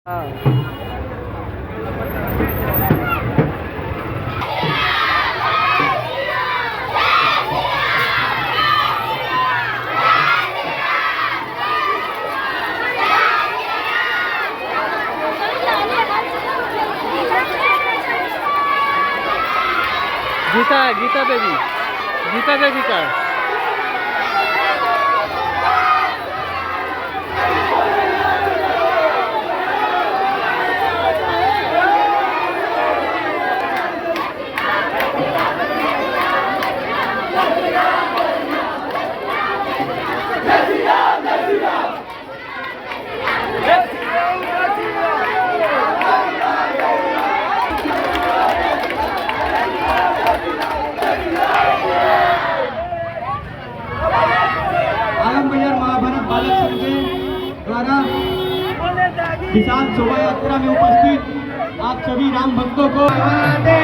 हाँ। गीता देवी का बालक संघ के द्वारा विशाल शोभा यात्रा में उपस्थित आप सभी राम भक्तों को